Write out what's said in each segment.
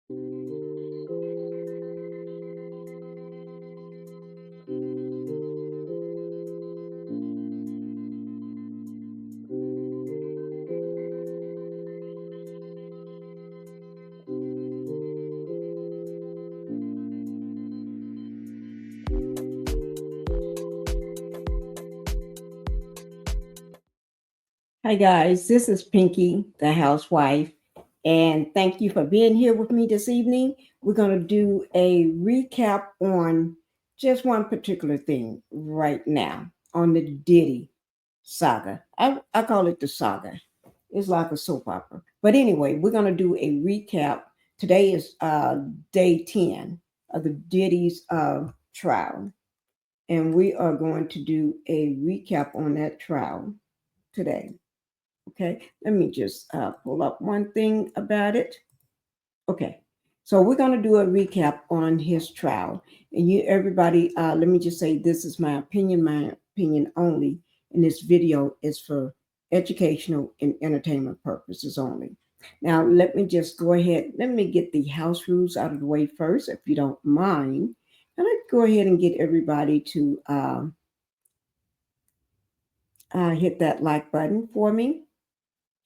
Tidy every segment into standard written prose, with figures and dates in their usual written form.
Hi guys, this is Pinkie, the housewife, and thank you for being here with me this evening. We're going to do a recap on just one particular thing right now on the Diddy saga. I call it the saga. It's like a soap opera. But anyway, we're going to do a recap. Today is day 10 of the Diddy's trial, and we are going to do a recap on that trial today. Okay, let me just pull up one thing about it. Okay, so we're going to do a recap on his trial. And everybody, let me just say this is my opinion only. And this video is for educational and entertainment purposes only. Now, let me just go ahead. Let me get the house rules out of the way first, if you don't mind. And let's go ahead and get everybody to hit that like button for me.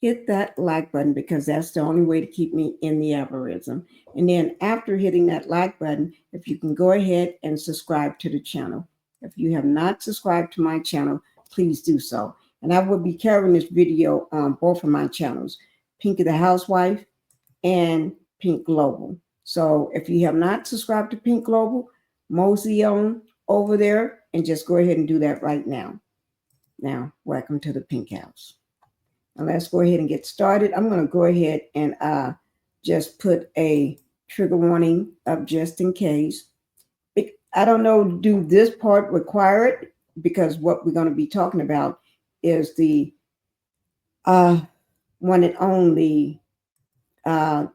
Hit that like button because that's the only way to keep me in the algorithm. And then after hitting that like button, if you can go ahead and subscribe to the channel. If you have not subscribed to my channel, please do so. And I will be carrying this video on both of my channels, Pinkie the Housewife and Pink Global. So if you have not subscribed to Pink Global, mosey on over there and just go ahead and do that right now. Now, welcome to the Pink House. Now let's go ahead and get started. I'm going to go ahead and just put a trigger warning up just in case. I don't know, do this part require it? Because what we're going to be talking about is the one and only the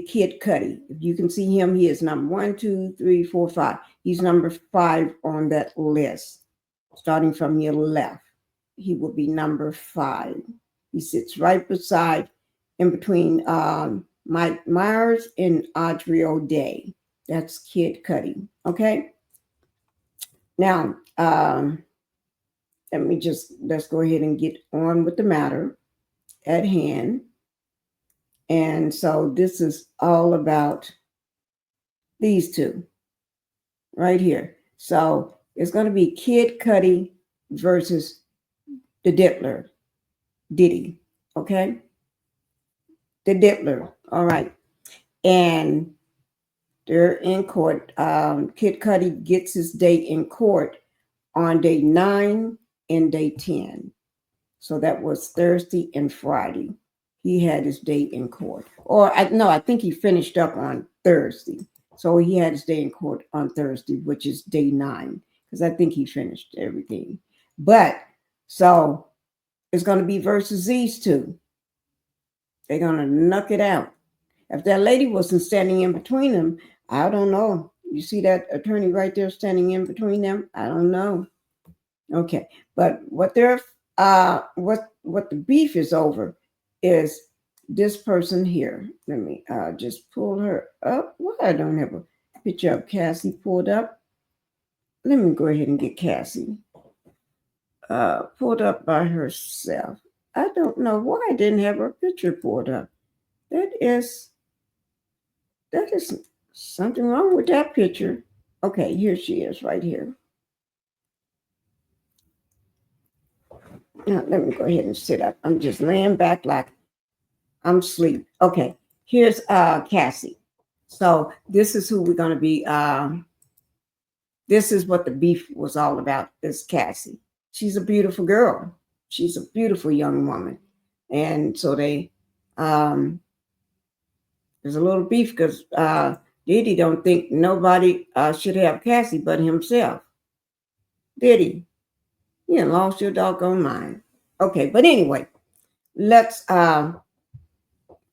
Kid Cudi. If you can see him, he is number 1, 2, 3, 4, 5. He's number 5 on that list. Starting from your left, he will be number 5. He sits right beside, in between Mike Myers and Audrey O'Day. That's Kid Cudi. Okay. Now, let's go ahead and get on with the matter at hand. And so this is all about these two right here. So it's going to be Kid Cudi versus the Diddler. Diddy, okay? The Diddler, all right. And they're in court. Kid Cudi gets his day in court on day 9 and day 10. So that was Thursday and Friday. He had his day in court. I think he finished up on Thursday. So he had his day in court on Thursday, which is day 9, because I think he finished everything. But so it's going to be versus these two. They're going to knock it out. If that lady wasn't standing in between them, I don't know. You see that attorney right there standing in between them? I don't know. Okay, but what the beef is over is this person here. Let me just pull her up. Why I don't have a picture of Cassie pulled up? Let me go ahead and get Cassie pulled up by herself. I don't know why I didn't have her picture pulled up. That is something wrong with that picture. Okay, here she is right here. Now, let me go ahead and sit up. I'm just laying back like I'm asleep. Okay, here's Cassie. So this is who we're going to be. This is what the beef was all about, is Cassie. She's a beautiful girl. She's a beautiful young woman. And so there's a little beef because Diddy don't think nobody should have Cassie but himself. Diddy, you done lost your doggone mind. Okay, but anyway, let's, the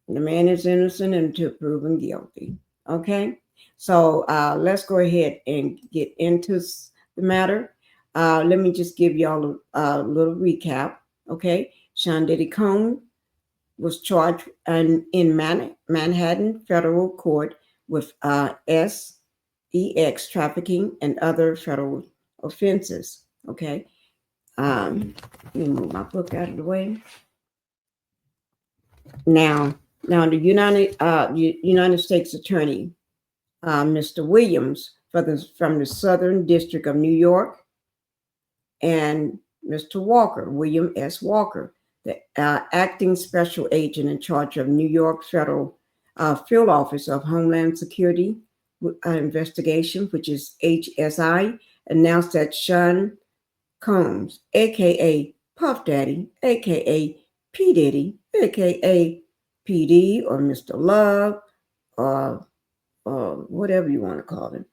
man is innocent until proven guilty. Okay, so let's go ahead and get into the matter. Let me just give y'all a little recap. Okay, Sean Diddy Combs was charged in Manhattan federal court with sex trafficking and other federal offenses. Okay. Let me move my book out of the way. Now, the United States Attorney, Mr. Williams, from the Southern District of New York, and Mr. Walker, William S. Walker, the acting special agent in charge of New York Federal Field Office of Homeland Security Investigation, which is HSI, announced that Sean Combs, aka Puff Daddy, aka P. Diddy, aka PD or Mr. Love, or whatever you want to call him.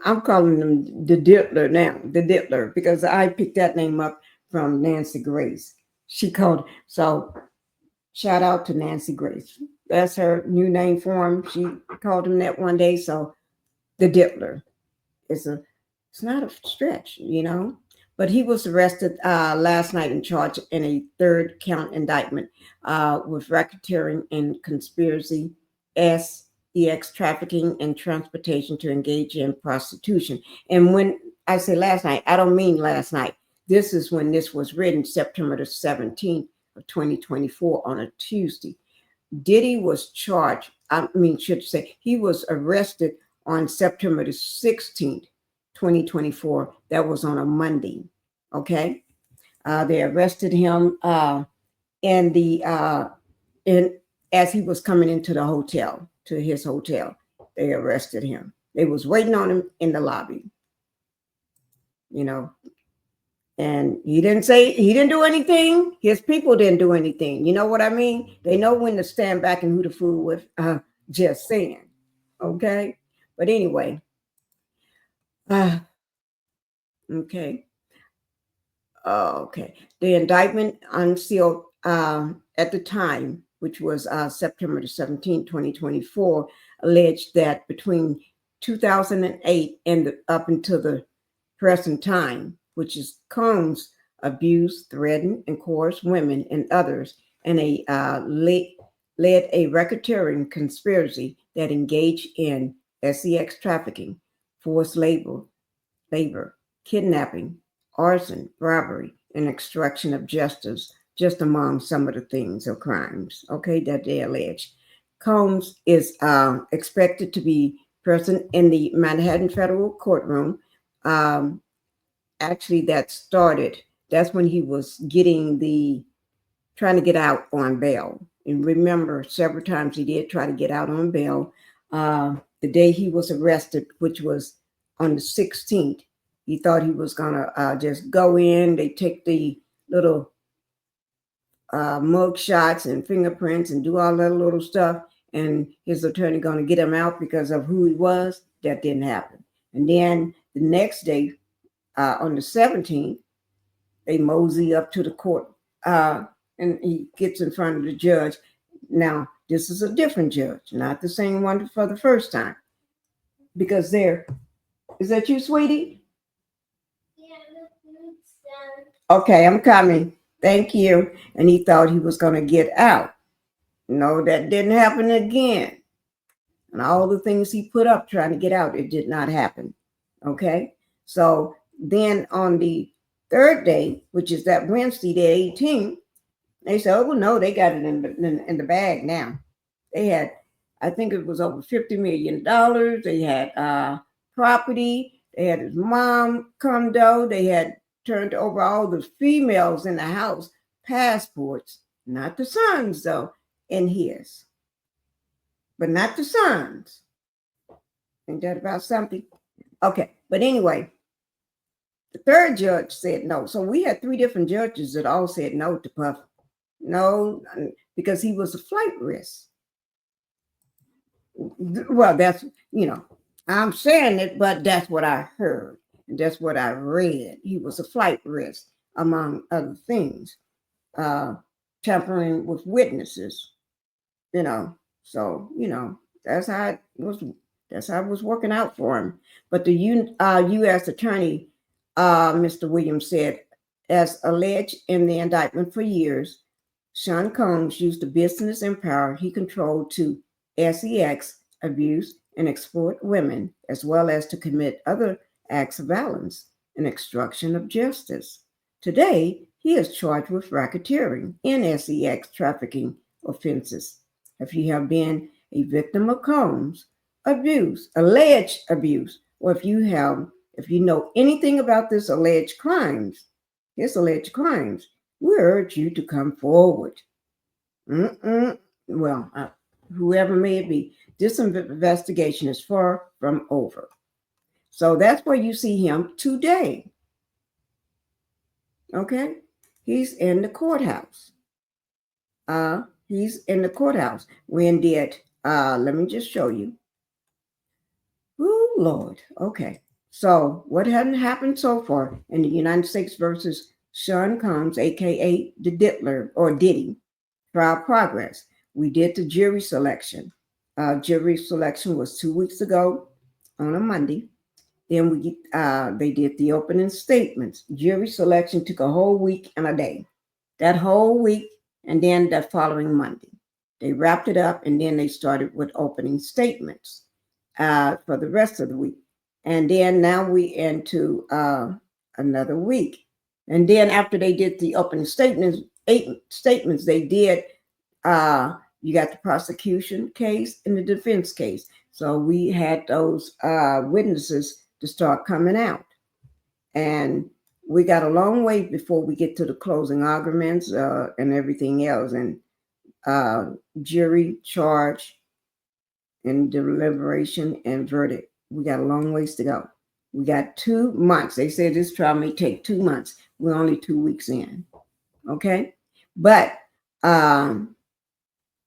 I'm calling him the Diddler now, the Diddler, because I picked that name up from Nancy Grace. She called, so shout out to Nancy Grace. That's her new name for him. She called him that one day. So the Diddler. It's not a stretch, But he was arrested last night and charged in a third count indictment with racketeering and conspiracy, sex trafficking, and transportation to engage in prostitution. And when I say last night, I don't mean last night. This is when this was written, September the 17th of 2024 on a Tuesday. Diddy was charged, he was arrested on September the 16th, 2024. That was on a Monday. Okay. They arrested him as he was coming into his hotel. They arrested him. They was waiting on him in the lobby, and he didn't do anything. His people didn't do anything. You know what I mean? They know when to stand back and who to fool with. Just saying. Okay. But anyway, okay. Okay. The indictment unsealed at the time, which was September the 17th, 2024, alleged that between 2008 and up until the present time, which is Combs abused, threatened, and coerced women and others, and led a racketeering conspiracy that engaged in sex trafficking, forced labor, kidnapping, arson, robbery, and obstruction of justice, just among some of the things or crimes, that they allege. Combs is expected to be present in the Manhattan federal courtroom. Actually, that's when he was trying to get out on bail. And remember, several times he did try to get out on bail. The day he was arrested, which was on the 16th, he thought he was going to just go in. They take the little mug shots and fingerprints and do all that little stuff. And his attorney going to get him out because of who he was. That didn't happen. And then the next day, on the 17th, they mosey up to the court. And he gets in front of the judge. Now, this is a different judge, not the same one for the first time. Because is that you, sweetie? Okay, I'm coming. Thank you. And he thought he was going to get out. No, that didn't happen again. And all the things he put up trying to get out, it did not happen. Okay. So then on the third day, which is that Wednesday, the 18th, they said, oh, no, they got it in the bag now. They had, I think it was over $50 million. They had property. They had his mom condo. They had turned over all the females in the house passports, not the sons, though, in his. But not the sons. Ain't that about something? Okay, but anyway, the third judge said no. So we had three different judges that all said no to Puff. No, because he was a flight risk. Well, that's, I'm saying it, but that's what I heard. And that's what I read. He was a flight risk, among other things. Tampering with witnesses, So, that's how it was. That's how it was working out for him. But the U.S. attorney, Mr. Williams, said, as alleged in the indictment for years, Sean Combs used the business and power he controlled to sex abuse, and exploit women, as well as to commit other acts of violence and obstruction of justice. Today, he is charged with racketeering and sex trafficking offenses. If you have been a victim of Combs abuse, alleged abuse, or if you know anything about his alleged crimes, we urge you to come forward. Mm-mm. Well, whoever may it be, this investigation is far from over. So that's where you see him today. Okay? He's in the courthouse. He's in the courthouse. When did, let me just show you. Oh, Lord. Okay. So what hadn't happened so far in the United States versus Sean Combs, aka the Diddler or Diddy trial progress? We did the jury selection. Jury selection was 2 weeks ago on a Monday. Then they did the opening statements. Jury selection took a whole week and a day. That whole week, and then that following Monday, they wrapped it up, and then they started with opening statements for the rest of the week. And then now we into another week. And then after they did the opening statements, they did. You got the prosecution case and the defense case. So we had those witnesses to start coming out. And we got a long way before we get to the closing arguments and everything else. And jury charge and deliberation and verdict. We got a long ways to go. We got 2 months. They said this trial may take 2 months. We're only 2 weeks in. Okay? But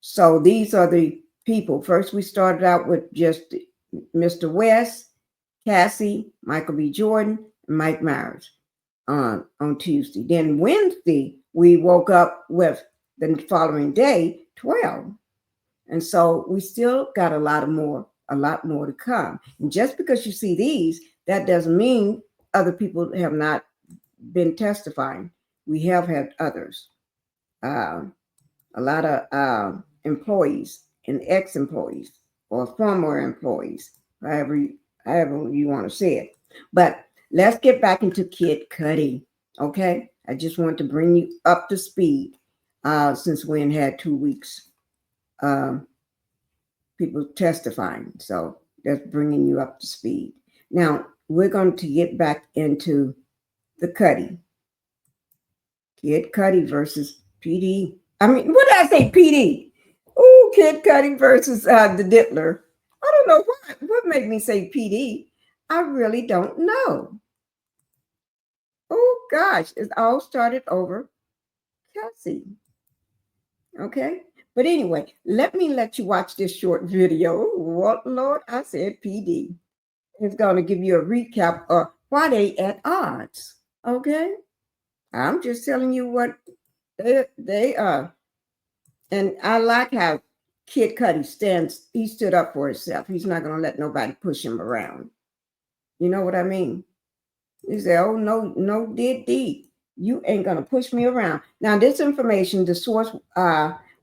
so these are the people. First, we started out with just Mr. West, Cassie, Michael B. Jordan, and Mike Myers on Tuesday. Then Wednesday, we woke up with the following day, 12. And so we still got a lot more to come. And just because you see these, that doesn't mean other people have not been testifying. We have had others. A lot of employees and ex-employees or former employees, however you want to say it. But let's get back into Kid Cudi, okay? I just want to bring you up to speed since we had 2 weeks people testifying. So that's bringing you up to speed. Now, we're going to get back into the Cudi. Kid Cudi versus PD. What did I say? PD. Oh, Kid Cudi versus the Diddler. I don't know what made me say PD. I really don't know. Oh gosh, it all started over Cassie. Okay, but anyway, let you watch this short video. What, Lord, I said PD. It's going to give you a recap of why they at odds. Okay, I'm just telling you what they are. And I like how Kid Cudi he stood up for himself. He's not going to let nobody push him around. You know what I mean? He said, oh, no, Diddy. You ain't going to push me around. Now, this information, the source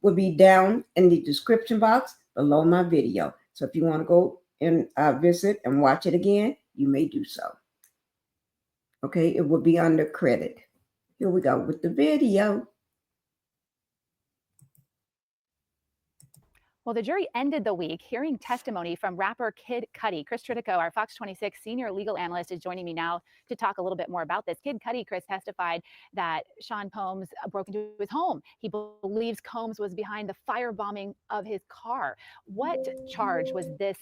will be down in the description box below my video. So if you want to go and visit and watch it again, you may do so. Okay, it will be under credit. Here we go with the video. Well, the jury ended the week hearing testimony from rapper Kid Cudi. Chris Tritico, our Fox 26 senior legal analyst, is joining me now to talk a little bit more about this. Kid Cudi, Chris, testified that Sean Combs broke into his home. He believes Combs was behind the firebombing of his car. What charge was this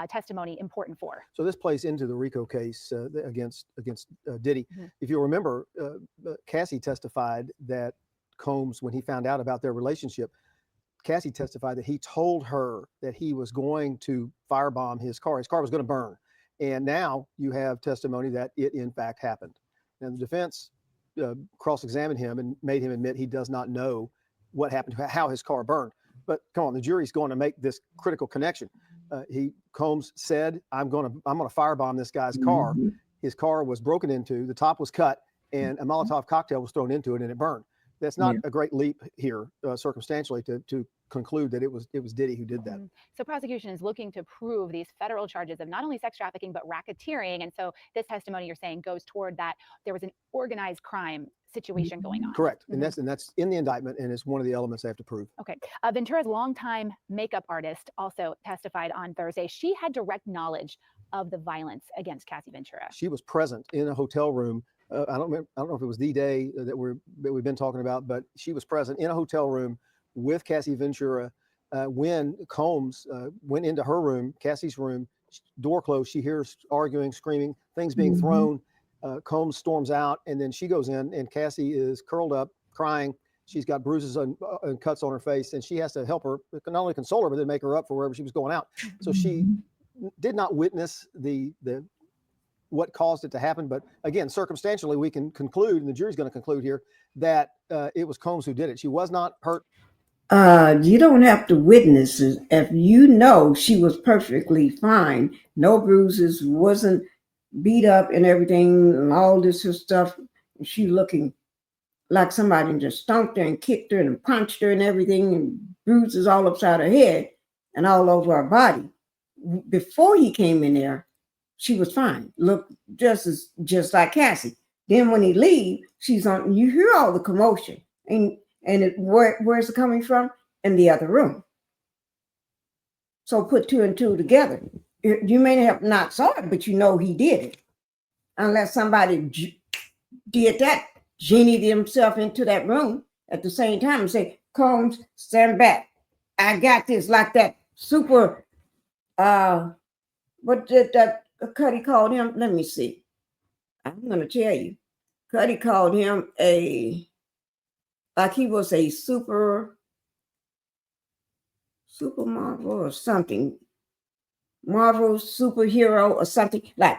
testimony important for? So this plays into the RICO case against Diddy. Mm-hmm. If you remember, Cassie testified that Combs, when he found out about their relationship, Cassie testified that he told her that he was going to firebomb his car. His car was going to burn. And now you have testimony that it in fact happened. And the defense cross-examined him and made him admit he does not know what happened, how his car burned. But come on, the jury's going to make this critical connection. Combs said, I'm going to firebomb this guy's car. His car was broken into, the top was cut, and a Molotov cocktail was thrown into it and it burned. That's not a great leap here, circumstantially, to conclude that it was Diddy who did that. So prosecution is looking to prove these federal charges of not only sex trafficking but racketeering, and so this testimony you're saying goes toward that there was an organized crime situation going on. Correct, and that's in the indictment, and it's one of the elements they have to prove. Okay, Ventura's longtime makeup artist also testified on Thursday. She had direct knowledge of the violence against Cassie Ventura. She was present in a hotel room. I don't know if it was the day that we've been talking about, but she was present in a hotel room with Cassie Ventura when Combs went into her room, Cassie's room, door closed. She hears arguing, screaming, things being thrown. Combs storms out, and then she goes in, and Cassie is curled up, crying. She's got bruises and cuts on her face, and she has to help her, not only console her, but then make her up for wherever she was going out. So she did not witness the what caused it to happen. But again, circumstantially, we can conclude, and the jury's going to conclude here, that it was Combs who did it. She was not hurt. You don't have to witness it. If you know she was perfectly fine, no bruises, wasn't beat up and everything, and all this stuff, she looking like somebody just stomped her and kicked her and punched her and everything, and bruises all upside her head and all over her body. Before he came in there, she was fine. Look, just like Cassie. Then when he leave, she's on. You hear all the commotion, and where's it coming from? In the other room. So put two and two together. You may have not saw it, but you know he did it. Unless somebody did that, genied himself into that room at the same time and say, Combs, stand back. I got this, like that super, what did that Cudi called him? Let me see. I'm going to tell you. Cudi called him like he was a super Marvel or something. Marvel superhero or something. Like,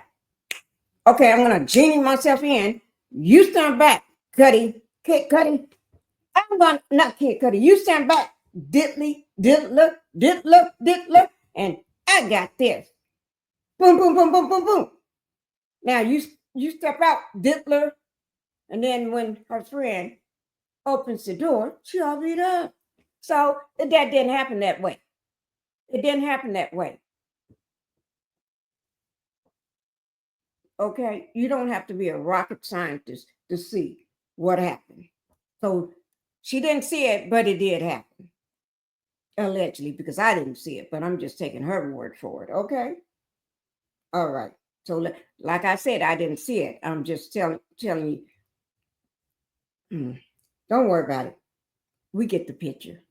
okay, I'm gonna genie myself in. You stand back, Cudi. Kid Cudi. I'm gonna not Kid Cudi. You stand back, Diddler, and I got this. Boom, boom, boom, boom, boom, boom. Now you step out, Diddler, and then when her friend opens the door, she all beat up. So that didn't happen that way. It didn't happen that way. Okay, you don't have to be a rocket scientist to see what happened. So she didn't see it, but it did happen. Allegedly, because I didn't see it, but I'm just taking her word for it. Okay. All right. So like I said, I didn't see it. I'm just telling you. Don't worry about it. We get the picture.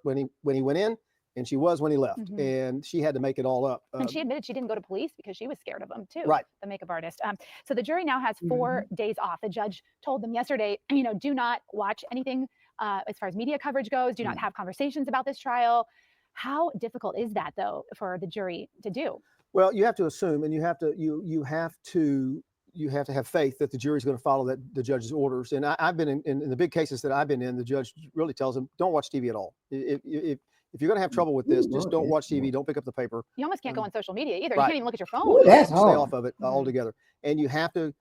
When he went in, and she was when he left, and she had to make it all up. And she admitted she didn't go to police because she was scared of him too. Right. The makeup artist. So the jury now has 4 days off. The judge told them yesterday, do not watch anything as far as media coverage goes. Do not have conversations about this trial. How difficult is that, though, for the jury to do? Well, you have to assume, and you have to have faith that the jury's going to follow the judge's orders. And I've been in the big cases that I've been in, the judge really tells them, don't watch TV at all. If you're going to have trouble with this, just don't watch TV. Don't pick up the paper. You almost can't go on social media either. Right. You can't even look at your phone. Ooh, that's hard. Stay off of it altogether. And you have to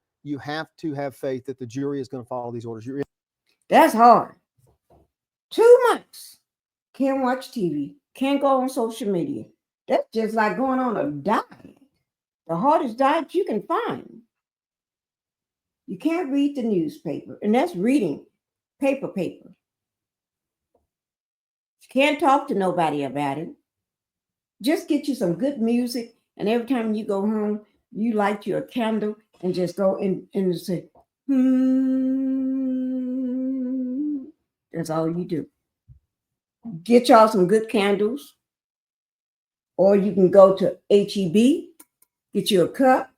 have faith that the jury is going to follow these orders. That's hard. 2 months. Can't watch TV. Can't go on social media. That's just like going on a diet. The hardest diet you can find. You can't read the newspaper. And that's reading paper. You can't talk to nobody about it. Just get you some good music. And every time you go home, you light you a candle and just go in and say, That's all you do. Get y'all some good candles. Or you can go to HEB, get you a cup,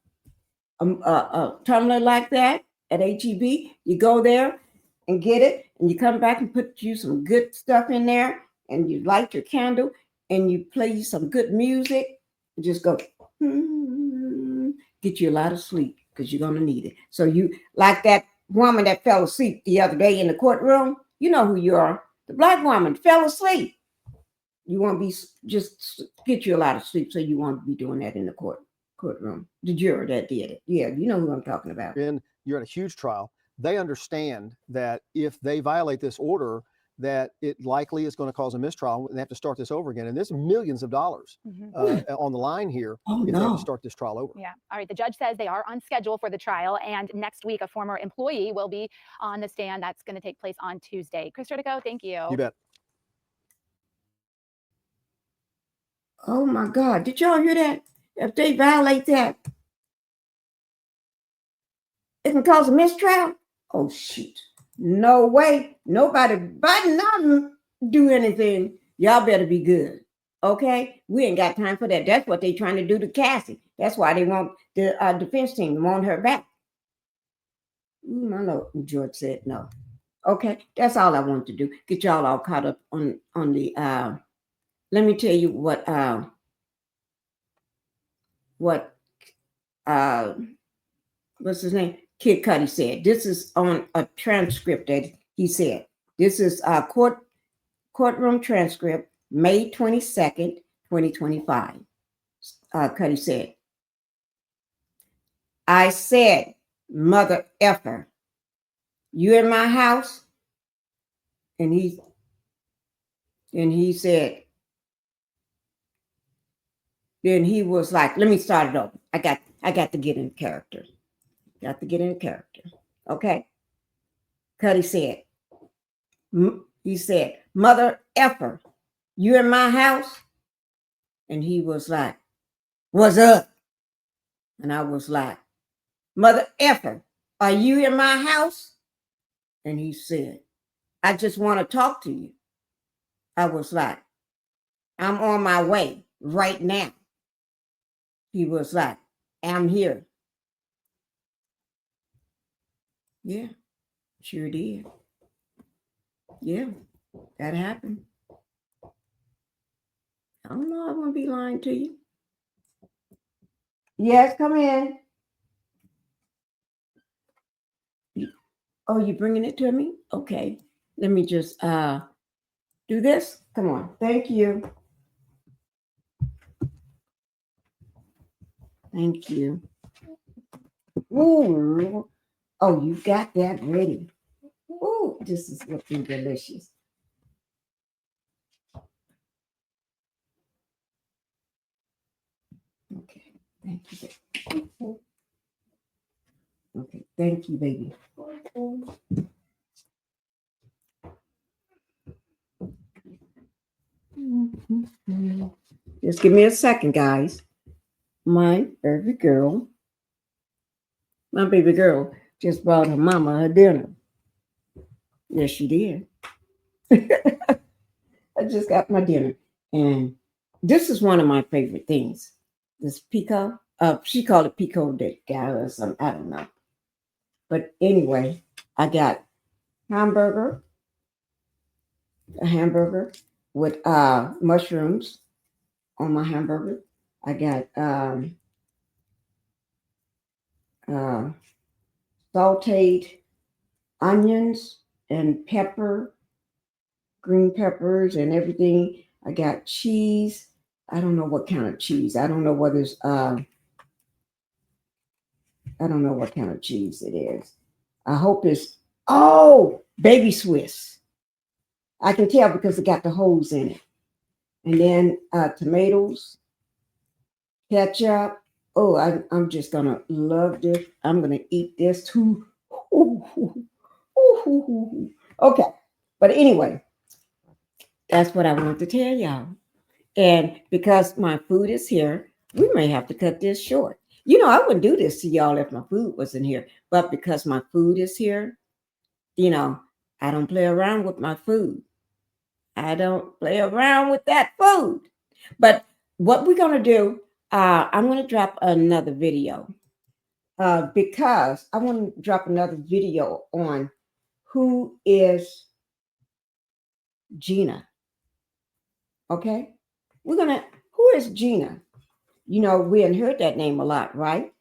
a tumbler like that at HEB. You go there and get it, and you come back and put you some good stuff in there, and you light your candle, and you play some good music, and just go, get you a lot of sleep, because you're going to need it. So you, like that woman that fell asleep the other day in the courtroom, you know who you are. The black woman fell asleep. You want to be, just get you a lot of sleep, so you want to be doing that in the courtroom. The juror that did it. Yeah, you know who I'm talking about. And you're in a huge trial. they understand that if they violate this order, that it likely is going to cause a mistrial and they have to start this over again. And there's millions of dollars on the line here if they have to start this trial over. Yeah. All right. The judge says they are on schedule for the trial. And next week, a former employee will be on the stand. That's going to take place on Tuesday. Chris Tritico, thank you. You bet. Oh my God. Did y'all hear that? If they violate that, it can cause a mistrial. Oh, shoot. No way. Nobody better not do anything. Y'all better be good. Okay? We ain't got time for that. That's what they trying to do to Cassie. That's why they want the defense team to want her back. I know George said no. Okay? That's all I want to do. Get y'all all caught up on the let me tell you what what's his name? Kid Cudi said. This is on a transcript that he said. This is a courtroom transcript, May 22nd, 2025. Cudi said, I said, mother effer, you in my house? And he said, then he was like, let me start it over. I got to get in character. Got to get in character. Okay. Cudi said, he said, mother effer, you in my house? And he was like, what's up? And I was like, mother effer, are you in my house? And he said, I just want to talk to you. I was like, I'm on my way right now. He was like, I'm here. Yeah, sure did. Yeah, that happened. I don't know. I won't be lying to you. Yes, come in. Oh, you bringing it to me? Okay. Let me just do this. Come on. Thank you. Thank you. Ooh. Oh, you got that ready. Ooh, this is looking delicious. Okay. Thank you. Okay. Thank you, baby. Just give me a second, guys. My baby girl, just brought her mama her dinner. Yes, she did. I just got my dinner. And this is one of my favorite things. This pico. She called it pico de gallo or something. I don't know. But anyway, I got a hamburger with mushrooms on my hamburger. I got sauteed onions and green peppers and everything. I got cheese. I don't know what kind of cheese. I don't know whether it's I don't know what kind of cheese it is. I hope it's baby Swiss. I can tell because it got the holes in it. And then tomatoes, ketchup. Oh, I'm just gonna love this. I'm gonna eat this too. Okay, but anyway, that's what I want to tell y'all. And because my food is here, we may have to cut this short. You know, I wouldn't do this to y'all if my food wasn't here. But because my food is here, you know, I don't play around with my food. I don't play around with that food. But what we're going to do, I'm going to drop another video because I want to drop another video on who is Gina. Okay? Who is Gina? You know, we haven't heard that name a lot, right?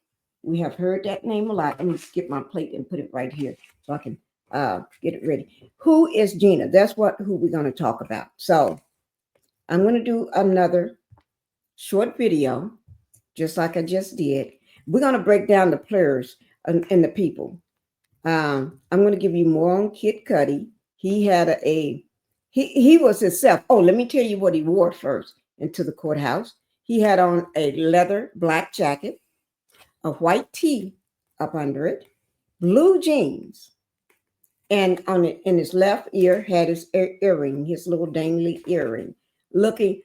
We have heard that name a lot. Let me skip my plate and put it right here so I can get it ready. Who is Gina? That's who we're going to talk about. So I'm going to do another short video, just like I just did. We're going to break down the players and the people. I'm going to give you more on Kid Cudi. He had he was himself. Oh, let me tell you what he wore first into the courthouse. He had on a leather black jacket, a white tee up under it, blue jeans, and in his left ear had his earring, his little dangly earring, looking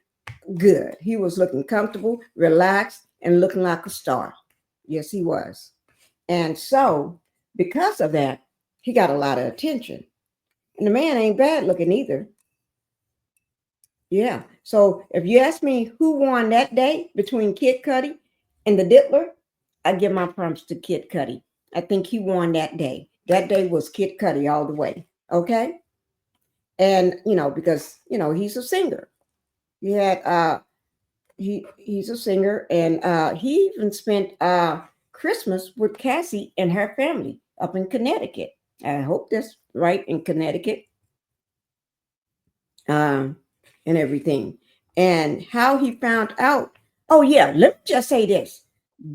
good. He was looking comfortable, relaxed, and looking like a star. Yes, he was. And so, because of that, he got a lot of attention. And the man ain't bad looking either. Yeah. So if you ask me who won that day between Kid Cudi and the Diddler, I give my prompts to Kid Cudi. I think he won that day. That day was Kid Cudi all the way. Okay. And because he's a singer. He had he's a singer, and he even spent Christmas with Cassie and her family up in Connecticut. I hope that's right, in Connecticut. And everything. And how he found out. Oh, yeah, let me just say this.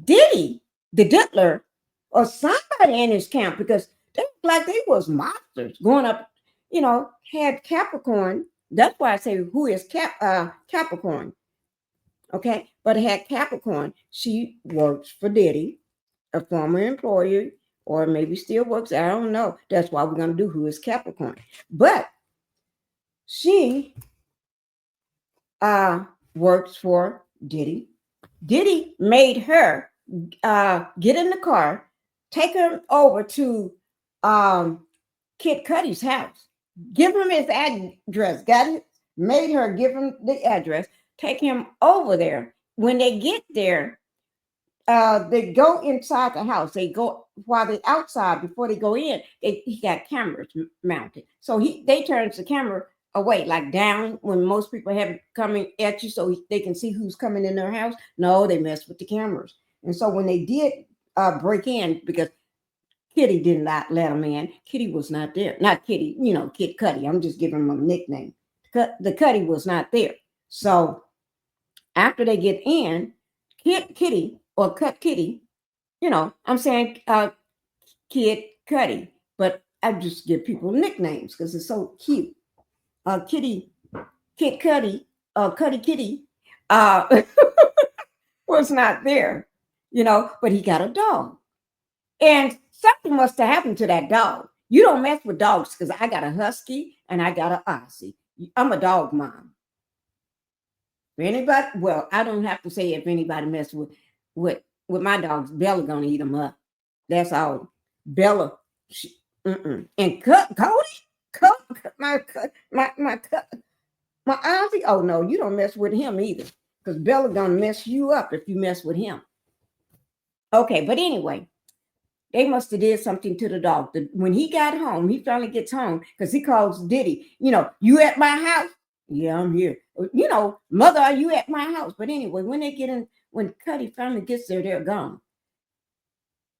Diddy, the Diddler, or somebody in his camp, because they looked like they was monsters going up, had Capricorn. That's why I say, who is Capricorn? Okay, but it had Capricorn. She works for Diddy, a former employee, or maybe still works. I don't know. That's why we're going to do who is Capricorn. But she works for Diddy. Diddy made her get in the car, take him over to Kid Cudi's house, give him his address, got it, made her give him the address, take him over there. When they get there, they go inside the house. They go while they're outside before they go in. He got cameras mounted, so they turns the camera away, like down when most people have it coming at you, so they can see who's coming in their house. No, they mess with the cameras, and so when they did break in, because Kitty did not let them in. Kitty was not there. Not Kitty, Kid Cudi. I'm just giving him a nickname. The Cudi was not there. So after they get in, Kitty or Cut Kitty, I'm saying Kid Cudi, but I just give people nicknames because it's so cute. Kid Cudi, Cudi Kitty, was not there, but he got a dog. And something must have happened to that dog. You don't mess with dogs, because I got a husky and I got an Aussie. I'm a dog mom. If anybody, well, I don't have to say if anybody mess with my dogs, Bella gonna eat them up. That's all. Bella, and Cody, my Aussie. Oh no, you don't mess with him either, because Bella gonna mess you up if you mess with him. Okay, but anyway, they must have did something to the dog. When he got home, he finally gets home, because he calls Diddy. You at my house? Yeah, I'm here. Mother, are you at my house? But anyway, when they get in, when Cudi finally gets there, they're gone.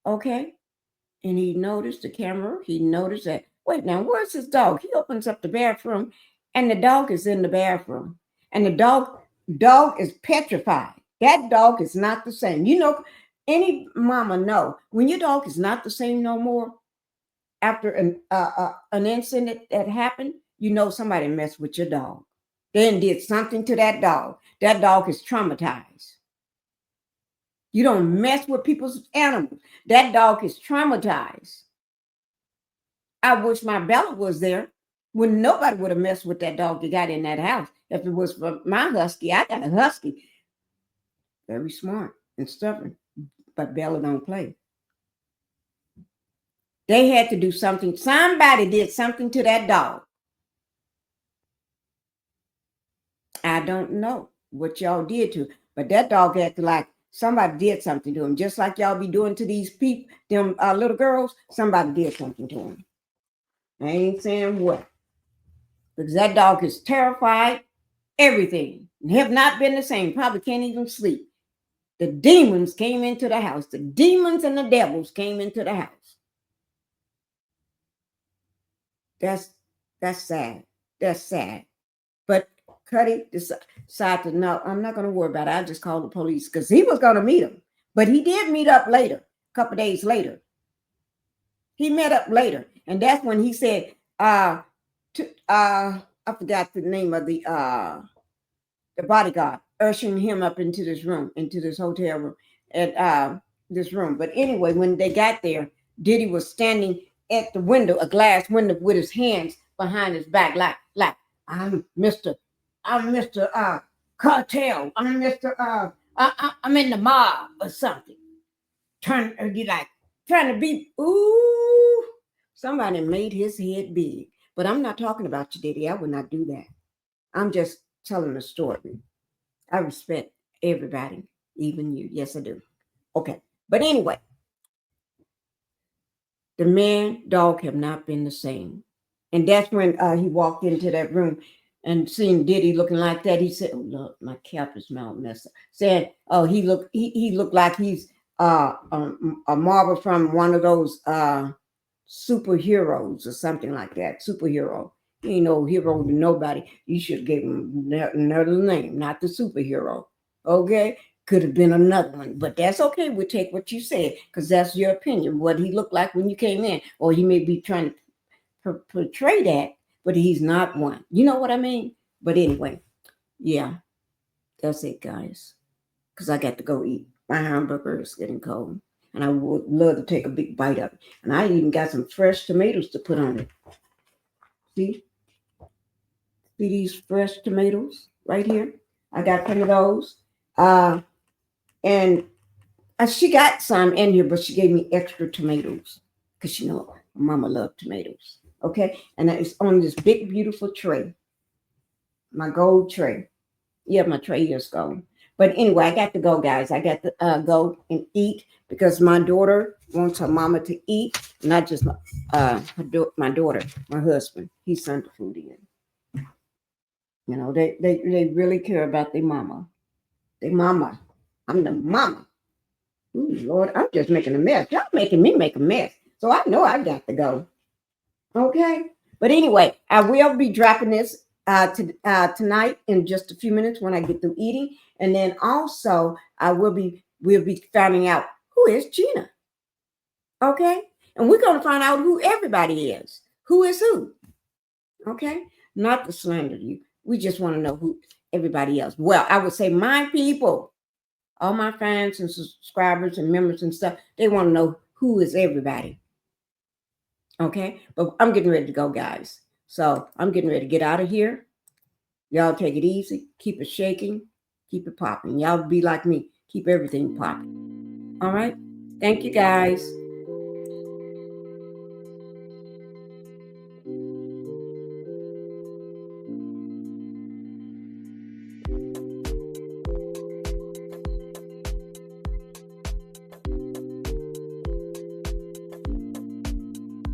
Okay, and he noticed the camera. He noticed that. Wait, now where's his dog? He opens up the bathroom, and the dog is in the bathroom, and the dog is petrified. That dog is not the same. Any mama know when your dog is not the same no more after an incident that happened, somebody messed with your dog. Then did something to that dog. That dog is traumatized. You don't mess with people's animals. That dog is traumatized. I wish my Bella was there, when nobody would have messed with that dog that got in that house. If it was for my husky, I got a husky. Very smart and stubborn, but Bella don't play. They had to do something. Somebody did something to that dog. I don't know what y'all did to, but that dog acted like somebody did something to him, just like y'all be doing to these people, them little girls. Somebody did something to him. I ain't saying what, because that dog is terrified. Everything have not been the same. Probably can't even sleep. The demons came into the house. The demons and the devils came into the house. That's sad. That's sad. But Cudi decided to, no, I'm not going to worry about it. I just called the police, because he was going to meet him. But he did meet up later, a couple days later. He met up later, and that's when he said, I forgot the name of the bodyguard ushering him up into this room, into this hotel room, at this room. But anyway, when they got there, Diddy was standing at the window, a glass window, with his hands behind his back, like I'm Mr. Cartel. I'm Mr. I'm in the mob or something. Trying to be, ooh, somebody made his head big. But I'm not talking about you, Diddy. I would not do that. I'm just telling a story. I respect everybody, even you. Yes, I do. Okay. But anyway, the man, dog have not been the same. And that's when he walked into that room and seeing Diddy looking like that. He said, oh, look, my cap is now messed up. Said, oh, he looked like he's a marvel from one of those superheroes or something like that. Superhero. He ain't no hero to nobody. You should have gave him another name, not the superhero. Okay? Could have been another one, but that's okay. We'll take what you said because that's your opinion. What he looked like when you came in, or he may be trying to portray that, but he's not one. You know what I mean? But anyway, yeah, that's it, guys. Because I got to go eat. My hamburger is getting cold, and I would love to take a big bite of it. And I even got some fresh tomatoes to put on it. See these fresh tomatoes right here? I got some of those. And she got some in here, but she gave me extra tomatoes because you know Mama loved tomatoes. Okay, and it's on this big, beautiful tray, my gold tray. Yeah, my tray is gold. But anyway, I got to go, guys. I got to go and eat because my daughter wants her mama to eat, not just my daughter, my husband. He sent the food in. You know, they really care about their mama. Their mama. I'm the mama. Ooh, Lord, I'm just making a mess. Y'all making me make a mess. So I know I got to go. Okay. But anyway, I will be dropping this tonight in just a few minutes when I get through eating. And then also we'll be finding out who is Gina. Okay. And we're going to find out who everybody is. Who is who? Okay. Not to slander you. We just want to know who everybody else. Well, I would say my people, all my fans and subscribers and members and stuff, they want to know who is everybody. Okay, but I'm getting ready to go, guys. So I'm getting ready to get out of here. Y'all take it easy. Keep it shaking. Keep it popping. Y'all be like me. Keep everything popping. All right. Thank you, guys.